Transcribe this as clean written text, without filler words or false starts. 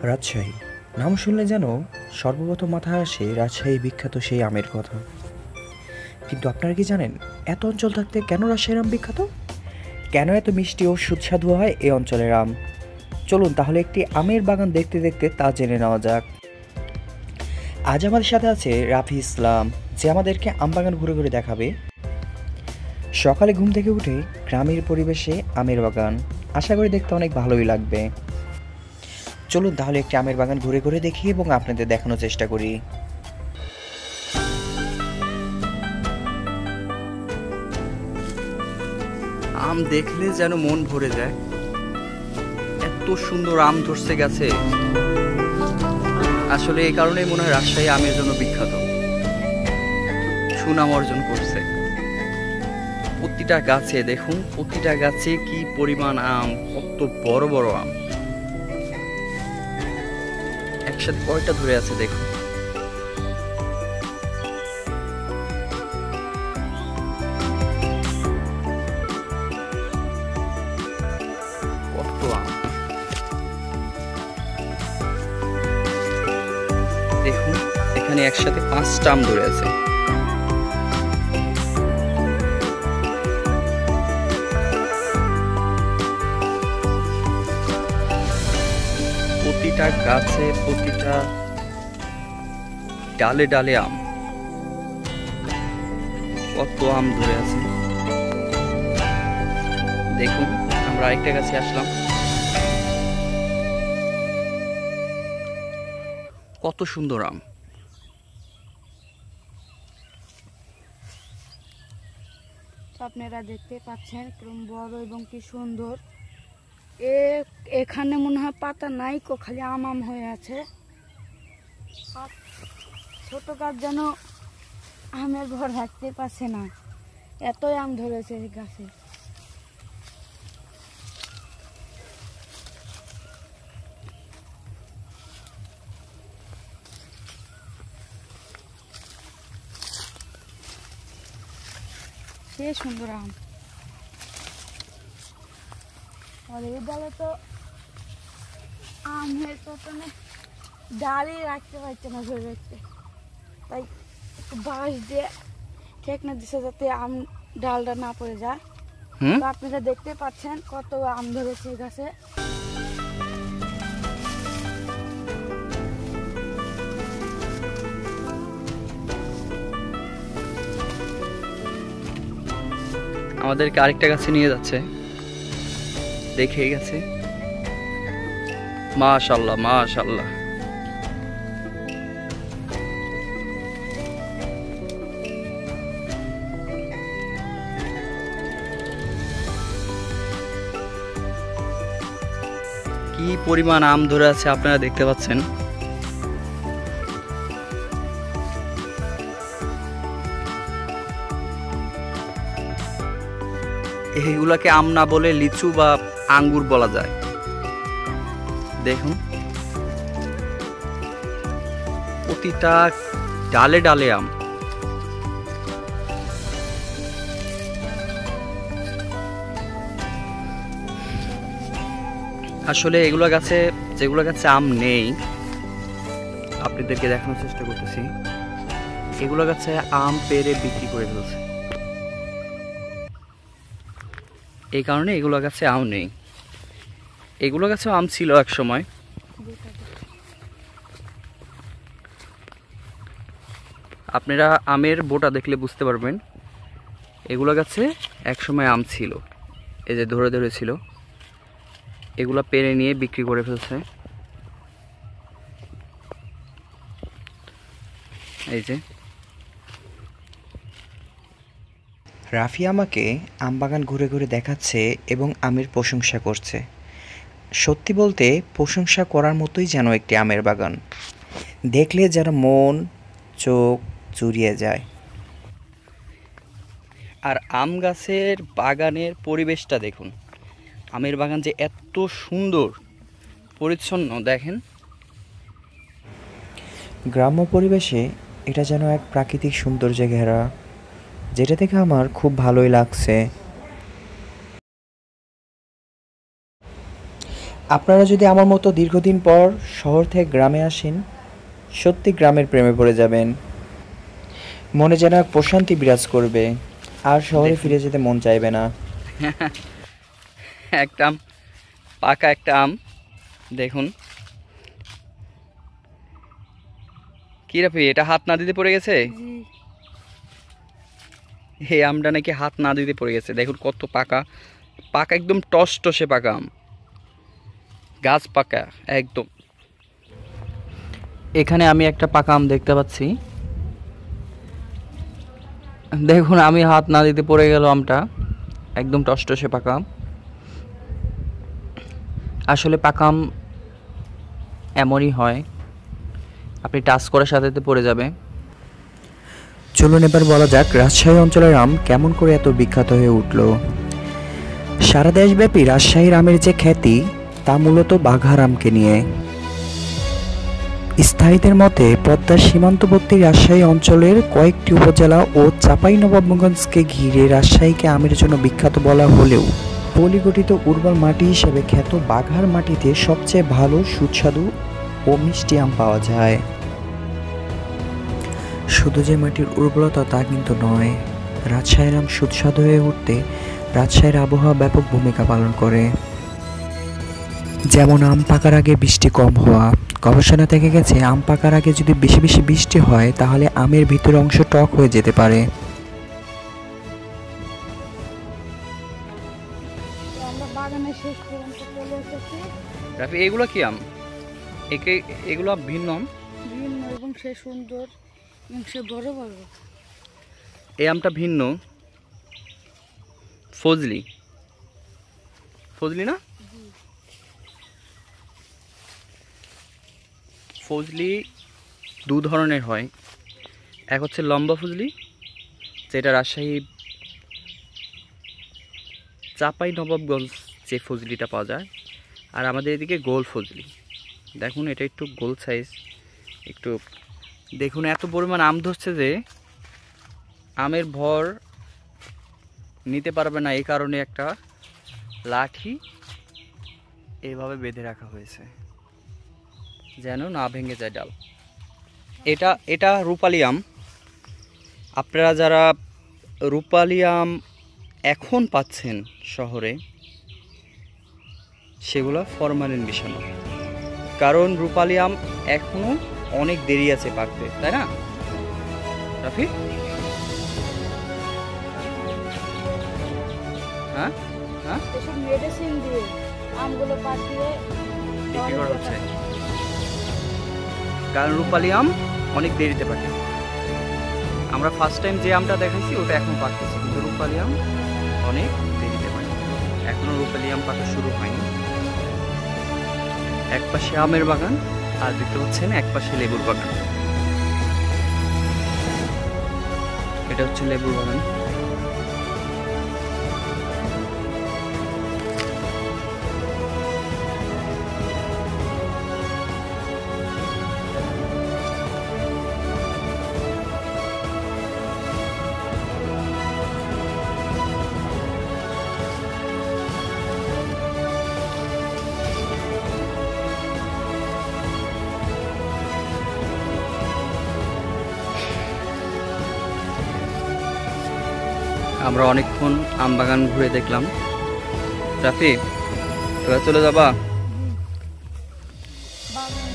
রাজশাহী নাম শুনলে যেন সর্বপ্রথম মাথায় আসে রাজশাহী বিখ্যাত সেই আমের কথা। কিন্তু আপনারা কি জানেন এত অঞ্চল থাকতে কেন রাজশাহীর আম বিখ্যাত? কেন এত মিষ্টি ও সুস্বাদু হয় এই অঞ্চলের আম? চলুন তাহলে একটি আমের বাগান দেখতে দেখতে তা জেনে নেওয়া যাক। আজ আমাদের সাথে আছে রাফি ইসলাম, যে আমাদেরকে আম বাগান ঘুরে ঘুরে দেখাবে। সকালে ঘুম থেকে উঠে গ্রামের পরিবেশে আমের বাগান, আশা করি দেখতে অনেক ভালোই লাগবে। চলুন তাহলে একটি আমের বাগান ঘুরে ঘুরে দেখি এবং আপনাদের দেখানোর চেষ্টা করি। আম দেখলে যেন মন ভরে যায়। এত সুন্দর আম ধরছে গেছে, আসলে এই কারণেই মনে হয় রাজশাহী আমের জন্য বিখ্যাত, সুনাম অর্জন করছে। প্রতিটা গাছে দেখুন, প্রতিটা গাছে কি পরিমাণ আম, কত বড় বড় আম একসাথে কয়টা ধরে আছে দেখুন। কত আম দেখুন, এখানে একসাথে 5টা আম ধরে আছে। প্রতিটা গাছে, প্রতিটা ডালে ডালে আম, কত আম ধরে আছে দেখুন। আমরা আরেকটা গাছে আসলাম, কত সুন্দর আম। আপনারা দেখতে পাচ্ছেন কিরকম বড় এবং কি সুন্দর। এখানে মনে হয় পাতা নাই, খালি আম আম হয়ে আছে। ছোট গাছ যেন আমের ভর রাখতে পারছে না, এতই আম ধরেছে এই গাছে। সে সুন্দর আম। আর এই ডালে তো আমের প্রথমে ডালই রাখতে পারছে না ধরে রাখতে, তাই বাঁশ দিয়ে ঠেকনা দিছে যাতে আম ডালটা না পড়ে যায়। তো আপনারা দেখতে পাচ্ছেন কত আম ধরেছে এই গাছে। আমাদেরকে আরেকটা গাছে নিয়ে যাচ্ছে, দেখে গেছে। মাশাআল্লাহ মাশাআল্লাহ, কি পরিমাণ আম ধরে আছে আপনারা দেখতে পাচ্ছেন। এইগুলাকে আম না বলে লিচু বা আঙ্গুর বলা যায়। দেখুন প্রতিটা ডালে ডালে আম। আসলে এগুলো গাছে, যেগুলো গাছে আম নেই আপনাদেরকে দেখানোর চেষ্টা করতেছি, এগুলো গাছে আম পেড়ে বিক্রি করে ফেলছে, এই কারণে এগুলো গাছে আম নেই। এগুলো গাছেও আম ছিল এক সময়। আপনারা আমের বোটা দেখলে বুঝতে পারবেন এগুলো গাছে এক সময় আম ছিল, এই যে ধরে ধরে ছিল, এগুলো পেরে নিয়ে বিক্রি করে ফেলছে। এই যে রাফি আমাকে আম বাগান ঘুরে ঘুরে দেখাচ্ছে এবং আমের প্রশংসা করছে। সত্যি বলতে প্রশংসা করার মতোই যেন একটি আমের বাগান, দেখলে যেন মন চোখ জুড়িয়ে যায়। আর আম গাছের বাগানের পরিবেশটা দেখুন, আমের বাগান যে এত সুন্দর পরিচ্ছন্ন দেখেন। গ্রাম্য পরিবেশে এটা যেন এক প্রাকৃতিক সৌন্দর্যে ঘেরা, যেটা দেখে আমার খুব ভালোই লাগছে। আপনারা যদি আমার মতো দীর্ঘদিন পর শহর থেকে গ্রামে আসেন, সত্যি গ্রামের প্রেমে পড়ে যাবেন। মনে যেন এক প্রশান্তি বিরাজ করবে, আর শহরে দেখুন। ফিরে যেতে মন চাইবে না। একটা আম, পাকা একটা আম দেখুন। কি রাফি, এটা হাত না দিতে পড়ে গেছে? জি এই আমটা নাকি হাত না দিতে পড়ে গেছে। দেখুন কত পাকা পাকা, একদম টসটসে পাকা আম, গাছ পাকা একদম। এখানে আমি একটা পাকা আম দেখতে পাচ্ছি। দেখুন আমি হাত না দিতে পড়ে গেল আমটা, একদম টসটসে পাকা আম। আসলে পাকা আম এমনই হয়, আপনি টাচ করার সাথে সাথে পড়ে যাবে। চলুন এবার বলা যাক রাজশাহী অঞ্চলের আম কেমন করে এত বিখ্যাত হয়ে উঠল। সারা দেশব্যাপী রাজশাহীর আমের যে খ্যাতি, তা মূলত বাঘার আমকে নিয়ে। স্থায়ীদের মতে পদ্মার সীমান্তবর্তী রাজশাহী অঞ্চলের কয়েকটি উপজেলা ও চাঁপাইনবাবগঞ্জকে ঘিরে রাজশাহীকে আমের জন্য বিখ্যাত বলা হলেও পলিগঠিত উর্বর মাটি হিসেবে খ্যাত বাঘার মাটিতে সবচেয়ে ভালো সুস্বাদু ও মিষ্টি আম পাওয়া যায়। শুধু যে মাটির উর্বরতা তা কিন্তু নয়, রাজশাহীর আম সুস্বাদু হয়ে উঠতে রাজশাহীর আবহাওয়া ব্যাপক ভূমিকা পালন করে। যেমন আম পাকার আগে বৃষ্টি কম হওয়া। গবেষণা থেকে গেছে আম পাকার আগে যদি বেশি বেশি বৃষ্টি হয় তাহলে আমের ভিতরের অংশ টক হয়ে যেতে পারে। তো আমরা বাগানে শেষ পর্যন্ত চলে এসেছি। রাফি, এগুলো কি আম? এগুলো ভিন্ন আম। ভিন্ন এবং সে সুন্দর এবং সে বড় বড়। এই আমটা ভিন্ন, ফজলি। ফজলি না? ফজলি দু ধরনের হয়। এক হচ্ছে লম্বা ফজলি, যেটা রাজশাহী চাঁপাইনবাবগঞ্জ যে ফজলিটা পাওয়া যায়, আর আমাদের এদিকে গোল ফজলি। দেখুন এটা একটু গোল সাইজ, একটু দেখুন এত পরিমাণ আম ধরছে যে আমের ভর নিতে পারবে না, এই কারণে একটা লাঠি এইভাবে বেঁধে রাখা হয়েছে যেন না ভেঙে যায় ডাল। এটা রূপালি আম। আপনারা যারা রূপালি আম এখন পাচ্ছেন শহরে, সেগুলো ফরমালিন মিশানো, কারণ রূপালি আম এখনো অনেক দেরি আছে পাকতে, তাই না রাফি? হ্যাঁ হ্যাঁ, এসব মেডিসিন দিয়ে আমগুলো পাঠিয়ে বিক্রি করা হচ্ছে, কারণ রূপালি আম অনেক দেরিতে পাকে। আমরা ফার্স্ট টাইম যে আমটা দেখাইছি ওটা এখন পাকতেছে, কিন্তু রূপালি আম অনেক দেরিতে পাকে, এখনো রূপালি আম পাকা শুরু হয়নি। এক পাশে আমের বাগান আর দেখতে পাচ্ছেন এক পাশে লেবুর বাগান। এটা হচ্ছে লেবুর বাগান। আমরা অনেকক্ষণ আম বাগান ঘুরে দেখলাম। রাফি, এবার চলে যাবা? বাগান